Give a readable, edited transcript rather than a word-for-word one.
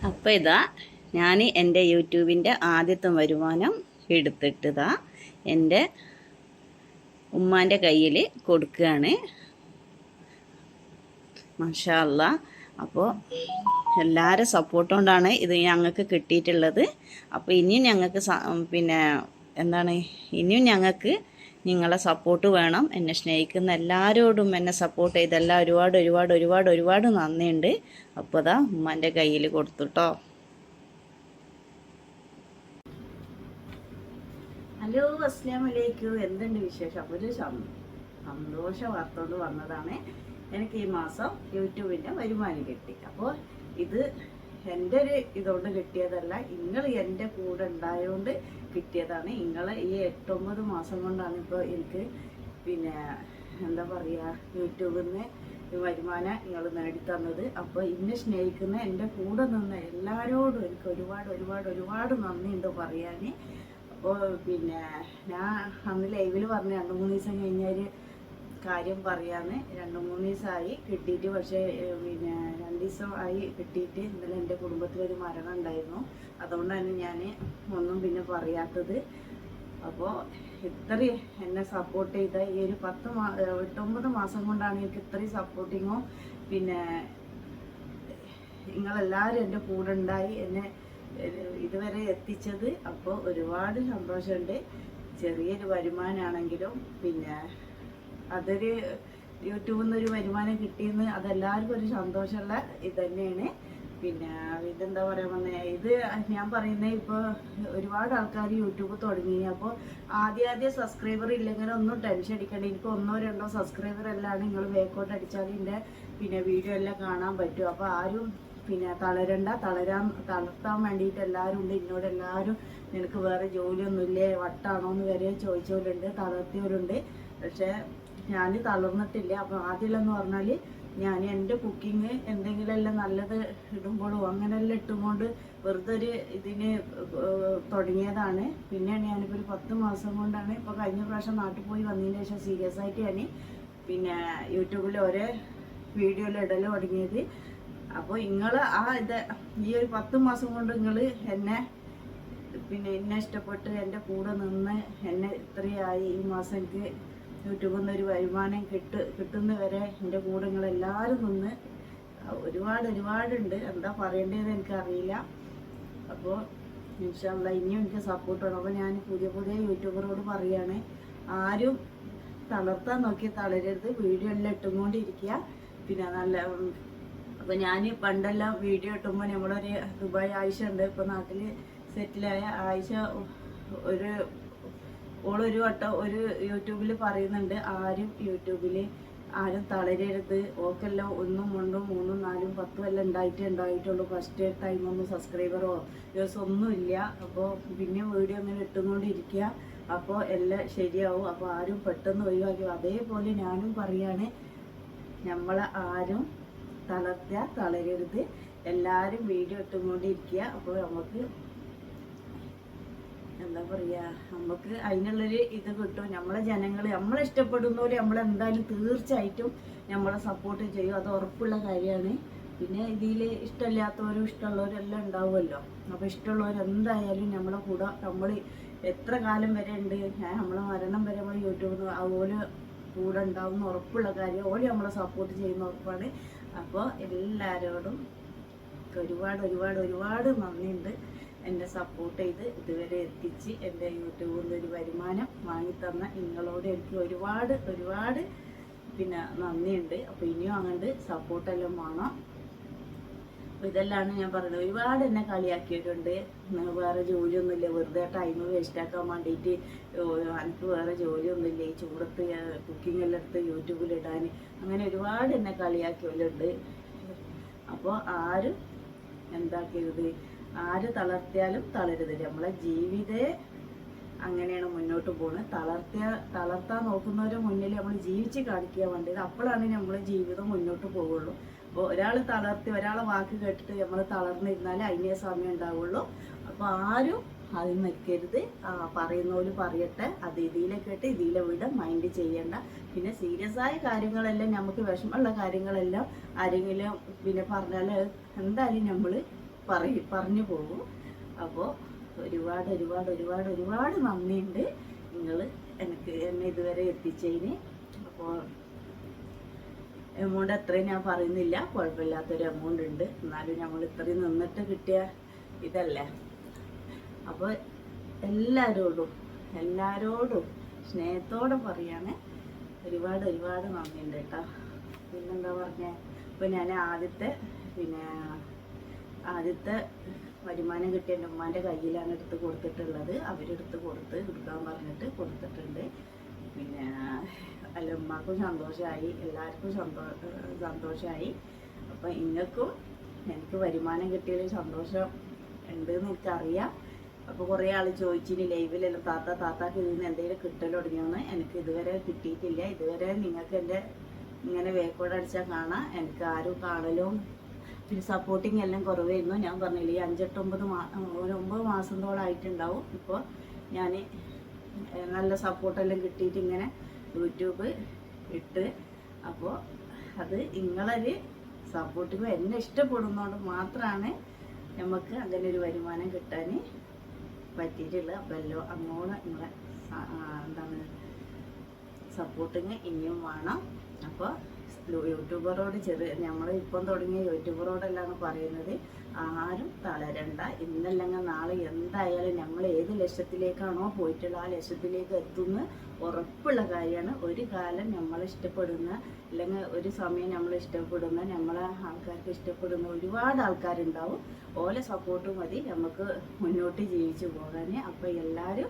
അപ്പോൾ ഇതാ ഞാൻ എൻ്റെ യൂട്യൂബിൻ്റെ ആദ്യത്തെ വരുമാനം എടുത്തിട്ടതാ എൻ്റെ ഉമ്മാൻ്റെ കയ്യിൽ കൊടുക്കുകയാണ്. മാഷാ അല്ലാ. അപ്പോൾ എല്ലാവരും സപ്പോർട്ട് കൊണ്ടാണ് ഇത് ഞങ്ങൾക്ക് കിട്ടിയിട്ടുള്ളത്. അപ്പോൾ ഇനിയും ഞങ്ങൾക്ക് ഇനിയും ഞങ്ങൾക്ക് നിങ്ങളെ സപ്പോർട്ട് വേണം. എന്നെ സ്നേഹിക്കുന്ന എല്ലാവരോടും എന്നെ സപ്പോർട്ട് ചെയ്തെല്ലാം ഒരുപാട് ഒരുപാട് ഒരുപാട് ഒരുപാട് നന്ദിയുണ്ട്. അപ്പോൾ അതാ ഉമ്മാൻ്റെ കയ്യിൽ കൊടുത്തുട്ടോ. ഹലോ, അസ്സലാമു അലൈക്കും. എന്തുണ്ട് വിശേഷം? അപ്പോൾ ഒരു സന്തോഷ വാർത്ത കൊണ്ട് വന്നതാണ്. എനിക്ക് ഈ മാസം യൂട്യൂബിൻ്റെ വരുമാനം കിട്ടി. അപ്പോൾ ഇത് എൻ്റെ ഒരു ഇതുകൊണ്ട് കിട്ടിയതല്ല, നിങ്ങൾ എൻ്റെ കൂടെ ഉണ്ടായതുകൊണ്ട് കിട്ടിയതാണ്. നിങ്ങൾ ഈ 8-9 മാസം കൊണ്ടാണ് ഇപ്പോൾ എനിക്ക് എന്താ പറയുക യൂട്യൂബിൽ നിന്ന് വരുമാനം നിങ്ങൾ നേടിത്തന്നത്. അപ്പോൾ ഇന്നെ സ്നേഹിക്കുന്ന എൻ്റെ കൂടെ നിന്ന് എല്ലാവരോടും എനിക്ക് ഒരുപാട് ഒരുപാട് ഒരുപാട് നന്ദിയുണ്ട് പറയാൻ. അപ്പോൾ ഞാൻ അന്ന് ലൈവിൽ പറഞ്ഞു 2-3 ദിവസം കഴിഞ്ഞാൽ കാര്യം പറയാന്ന്. 2-3 ദിവസമായി കിട്ടിയിട്ട്. പക്ഷേ 2 ദിവസം ആയി കിട്ടിയിട്ട്. ഇന്നലെ എൻ്റെ കുടുംബത്തിലൊരു മരണം ഉണ്ടായിരുന്നു. അതുകൊണ്ടാണ് ഞാൻ ഒന്നും പറയാത്തത്. അപ്പോൾ ഇത്രയും എന്നെ സപ്പോർട്ട് ചെയ്ത ഈ ഒരു 8-9 മാസം കൊണ്ടാണ് എനിക്ക് ഇത്രയും സപ്പോർട്ടിങ്ങും നിങ്ങളെല്ലാവരും എൻ്റെ കൂടെ ഉണ്ടായി എന്നെ ഇതുവരെ എത്തിച്ചത്. അപ്പോൾ ഒരുപാട് സന്തോഷമുണ്ട്. ചെറിയൊരു വരുമാനമാണെങ്കിലും അതൊരു യൂട്യൂബിൽ നിന്നൊരു വരുമാനം കിട്ടിയെന്ന് അതെല്ലാവർക്കും ഒരു സന്തോഷമുള്ള ഇത് തന്നെയാണ്. ഇതെന്താ പറയാൻ വന്നേ, ഇത് ഞാൻ പറയുന്നത് ഇപ്പോൾ ഒരുപാട് ആൾക്കാർ യൂട്യൂബ് തുടങ്ങി. അപ്പോൾ ആദ്യം സബ്സ്ക്രൈബർ ഇല്ലെങ്കിൽ ഒന്നും ടെൻഷൻ അടിക്കണ്ട. എനിക്ക് 1-2 സബ്സ്ക്രൈബർ എല്ലാം നിങ്ങൾ വേക്കോട്ട് അടിച്ചാൽ എൻ്റെ വീഡിയോ എല്ലാം കാണാൻ പറ്റും. അപ്പോൾ ആരും തളരണ്ട. തളർത്താൻ വേണ്ടിയിട്ട് എല്ലാവരും ഉണ്ട്. എന്നോട് എല്ലാവരും നിനക്ക് വേറെ ജോലിയൊന്നുമില്ലേ, വട്ടാണോ എന്ന് വരെ ചോദിച്ചവരുണ്ട്, തളർത്തിയവരുണ്ട്. പക്ഷേ ഞാൻ തളർന്നിട്ടില്ല. അപ്പോൾ ആദ്യമെന്ന് പറഞ്ഞാൽ ഞാൻ എൻ്റെ കുക്കിങ് എന്തെങ്കിലുമെല്ലാം നല്ലത് ഇടുമ്പോഴും അങ്ങനെയെല്ലാം ഇട്ടുകൊണ്ട് വെറുതെ ഒരു ഇതിന് തുടങ്ങിയതാണ്. പിന്നെയാണ് ഞാനിപ്പോൾ ഒരു 10 മാസം കൊണ്ടാണ്, ഇപ്പോൾ കഴിഞ്ഞ പ്രാവശ്യം നാട്ടിൽ പോയി വന്നതിന് ശേഷം സീരിയസ് ആയിട്ട് ഞാൻ യൂട്യൂബിൽ ഓരോ വീഡിയോയിൽ ഇടൽ തുടങ്ങിയത്. അപ്പോൾ നിങ്ങൾ ഈ ഒരു 10 മാസം കൊണ്ട് നിങ്ങൾ എന്നെ ഇഷ്ടപ്പെട്ട് എൻ്റെ കൂടെ നിന്ന് എന്നെ ഇത്രയായി ഈ മാസം എനിക്ക് യൂട്യൂബിൽ നിന്ന് ഒരു വരുമാനം കിട്ടുന്ന വരെ എൻ്റെ കൂടെ നിങ്ങളെല്ലാവരും നിന്ന് ഒരുപാടുണ്ട്. എന്താ പറയേണ്ടതെന്ന് എനിക്കറിയില്ല. അപ്പോൾ ഇൻഷാ അല്ലാ ഇനിയും എനിക്ക് സപ്പോർട്ട് വേണം. അപ്പോൾ ഞാൻ പുതിയ യൂട്യൂബറോട് പറയുകയാണ്, ആരും തളർത്താൻ നോക്കി തളരരുത്. വീഡിയോ എല്ലാം ഇട്ടുകൊണ്ടിരിക്കുക. നല്ല അപ്പോൾ ഞാൻ പണ്ടെല്ലാം വീഡിയോ ഇട്ടുമ്പോൾ നമ്മളൊരു ദുബായ് ആയിഷ ഉണ്ട്, ഇപ്പോൾ നാട്ടിൽ സെറ്റിലായ ആയിഷ. ഓളൊരു വട്ടം ഒരു യൂട്യൂബിൽ പറയുന്നുണ്ട്, യൂട്യൂബിൽ ആരും തളരരുത്. ഓക്കെല്ലാം 1, 2, 3, 4, 10 എല്ലാം ഉണ്ടായിട്ടുള്ളൂ. ഫസ്റ്റ് ടൈമൊന്നും സബ്സ്ക്രൈബറോ വ്യൂസ് ഒന്നുമില്ല. അപ്പോൾ പിന്നെ വീഡിയോ അങ്ങനെ ഇട്ടുകൊണ്ടിരിക്കുക. അപ്പോൾ എല്ലാം ശരിയാവും. അപ്പോൾ ആരും പെട്ടെന്ന് ഒഴിവാക്കി. അതേപോലെ ഞാനും പറയാണ്, നമ്മളെ ആരും തളരരുത്. എല്ലാവരും വീഡിയോ ഇട്ടുകൊണ്ടിരിക്കുക. അപ്പോൾ നമുക്ക് എന്താ പറയുക, നമുക്ക് അതിനുള്ളൊരു ഇത് കിട്ടും. നമ്മളെ ജനങ്ങൾ നമ്മളെ ഇഷ്ടപ്പെടുന്നവർ നമ്മളെന്തായാലും തീർച്ചയായിട്ടും നമ്മളെ സപ്പോർട്ട് ചെയ്യും. അത് ഉറപ്പുള്ള കാര്യമാണ്. പിന്നെ ഇതിൽ ഇഷ്ടമില്ലാത്തവരും ഇഷ്ടമുള്ളവരും എല്ലാം ഉണ്ടാവുമല്ലോ. അപ്പോൾ ഇഷ്ടമുള്ളവരെന്തായാലും നമ്മളെ കൂടെ നമ്മൾ എത്ര കാലം വരെ ഉണ്ട്, നമ്മളെ മരണം വരെ നമ്മൾ യൂട്യൂബിൽ അതുപോലെ കൂടെ ഉണ്ടാവും എന്ന് ഉറപ്പുള്ള കാര്യം. ഓടി നമ്മളെ സപ്പോർട്ട് ചെയ്യുന്ന ഉറപ്പാണ്. അപ്പോൾ എല്ലാവരോടും ഒരുപാട് നന്ദിയുണ്ട്. എന്നെ സപ്പോർട്ട് ചെയ്ത് ഇതുവരെ എത്തിച്ച് എൻ്റെ യൂട്യൂബിൽ നിന്നൊരു വരുമാനം വാങ്ങിത്തന്ന നിങ്ങളോട് എനിക്ക് ഒരുപാട് നന്ദിയുണ്ട്. അപ്പോൾ ഇനിയും അങ്ങോട്ട് സപ്പോർട്ടെല്ലാം വേണം. അപ്പോൾ ഇതെല്ലാം ഞാൻ പറയുന്നത്. ഒരുപാട് എന്നെ കളിയാക്കിയിട്ടുണ്ട്. വേറെ ജോലിയൊന്നുമില്ല, വെറുതെ ടൈം വേസ്റ്റാക്കാൻ വേണ്ടിയിട്ട് എനിക്ക് വേറെ ജോലിയൊന്നുമില്ല, ഈ ചൂടത്ത് കുക്കിംഗ് എല്ലാം എടുത്ത് യൂട്യൂബിലിടാൻ, അങ്ങനെ ഒരുപാട് എന്നെ കളിയാക്കിയവരുണ്ട്. അപ്പോൾ ആരും എന്താക്കരുത്, ആര് തളർത്തിയാലും തളരുത്. നമ്മളെ ജീവിതേ അങ്ങനെയാണ് മുന്നോട്ട് പോകുന്നത്. തളർത്താൻ നോക്കുന്നവരുടെ മുന്നിൽ നമ്മൾ ജീവിച്ച് കാണിക്കാൻ വേണ്ടത്. അപ്പോഴാണ് നമ്മളെ ജീവിതം മുന്നോട്ട് പോകുള്ളൂ. അപ്പോൾ ഒരാൾ തളർത്തി ഒരാളെ വാക്ക് കേട്ടിട്ട് നമ്മൾ തളർന്നിരുന്നാൽ അതിനേ സമയം ഉണ്ടാവുള്ളൂ. അപ്പോൾ ആരും അതിൽ നിൽക്കരുത്. പറയുന്നവര് പറയട്ടെ, അത് ഇതിലെ കേട്ട് ഇതിലെ വിട മൈൻഡ് ചെയ്യണ്ട. പിന്നെ സീരിയസ് ആയ കാര്യങ്ങളെല്ലാം നമുക്ക് വിഷമമുള്ള കാര്യങ്ങളെല്ലാം ആരെങ്കിലും പറഞ്ഞാൽ എന്തായാലും നമ്മൾ പറഞ്ഞു പോകും. അപ്പോൾ ഒരുപാട് ഒരുപാട് ഒരുപാട് ഒരുപാട് നന്ദിയുണ്ട് നിങ്ങൾ എന്നെ ഇതുവരെ എത്തിച്ചതിന്. അപ്പോൾ എമൗണ്ട് അത്രയും ഞാൻ പറയുന്നില്ല, കുഴപ്പമില്ലാത്തൊരു എമൗണ്ട് ഉണ്ട്, എന്നാലും നമ്മൾ ഇത്രയും നിന്നിട്ട് കിട്ടിയ ഇതല്ലേ. അപ്പോൾ എല്ലാവരോടും സ്നേഹത്തോടെ പറയാണ്, ഒരുപാട് ഒരുപാട് നന്ദിയുണ്ട് കേട്ടോ. പിന്നെന്താ പറഞ്ഞേ, ഇപ്പം ഞാൻ ആദ്യത്തെ വരുമാനം കിട്ടിയ എൻ്റെ ഉമ്മാൻ്റെ കയ്യിലാണ് എടുത്ത് കൊടുത്തിട്ടുള്ളത്. അവരെടുത്ത് കൊടുക്കാൻ പറഞ്ഞിട്ട് കൊടുത്തിട്ടുണ്ട്. പിന്നെ അല്ല, ഉമ്മാക്കും സന്തോഷമായി, എല്ലാവർക്കും സന്തോഷമായി. അപ്പം ഇങ്ങൾക്കും എനിക്ക് വരുമാനം കിട്ടിയതിൽ സന്തോഷം ഉണ്ടെന്ന് എനിക്കറിയാം. അപ്പോൾ കുറേ ആൾ ചോദിച്ചിന് ലൈവിലെല്ലാം താത്താക്ക് ഇതിൽ നിന്ന് എന്തെങ്കിലും കിട്ടൽ തുടങ്ങിയെന്ന്. എനിക്ക് ഇതുവരെ കിട്ടിയിട്ടില്ല. ഇതുവരെ നിങ്ങൾക്ക് എൻ്റെ ഇങ്ങനെ വേക്കോട് അടിച്ചാൽ കാണാം. എനിക്ക് ആരും കാണലും പിന്നെ സപ്പോർട്ടിങ് എല്ലാം കുറവായിരുന്നു. ഞാൻ പറഞ്ഞില്ലേ, 9 മാസത്തോളായിട്ടുണ്ടാവും. ഇപ്പോൾ ഞാൻ നല്ല സപ്പോർട്ടെല്ലാം കിട്ടിയിട്ട് ഇങ്ങനെ യൂട്യൂബ് ഇട്ട്. അപ്പോൾ അത് നിങ്ങളൊരു സപ്പോർട്ടിങ് എന്നെ ഇഷ്ടപ്പെടുന്നതുകൊണ്ട് മാത്രമാണ് നമുക്ക് അങ്ങനെ ഒരു വരുമാനം കിട്ടാൻ പറ്റിയിട്ടുള്ളത്. അപ്പോൾ എല്ലാം അങ്ങോട്ട് നിങ്ങളെ എന്താണ് സപ്പോർട്ടിങ് ഇനിയും വേണം. അപ്പോൾ യൂട്യൂബറോട് നമ്മൾ ഇപ്പം തുടങ്ങിയ യൂട്യൂബറോടെല്ലാം പറയുന്നത്, ആരും തളരണ്ട. ഇന്നല്ലെങ്കിൽ നാളെ എന്തായാലും നമ്മൾ ഏത് ലക്ഷ്യത്തിലേക്കാണോ പോയിട്ടുള്ള ആ ലക്ഷ്യത്തിലേക്ക് എത്തുന്ന ഉറപ്പുള്ള കാര്യമാണ്. ഒരു കാലം നമ്മളെ ഇഷ്ടപ്പെടുന്ന, അല്ലെങ്കിൽ ഒരു സമയം നമ്മൾ ഇഷ്ടപ്പെടുന്ന, നമ്മളെ ആൾക്കാർക്ക് ഇഷ്ടപ്പെടുന്ന ഒരുപാട് ആൾക്കാരുണ്ടാവും. ഓലെ സപ്പോർട്ട് മതി നമുക്ക് മുന്നോട്ട് ജീവിച്ചു പോകാൻ. അപ്പോൾ എല്ലാവരും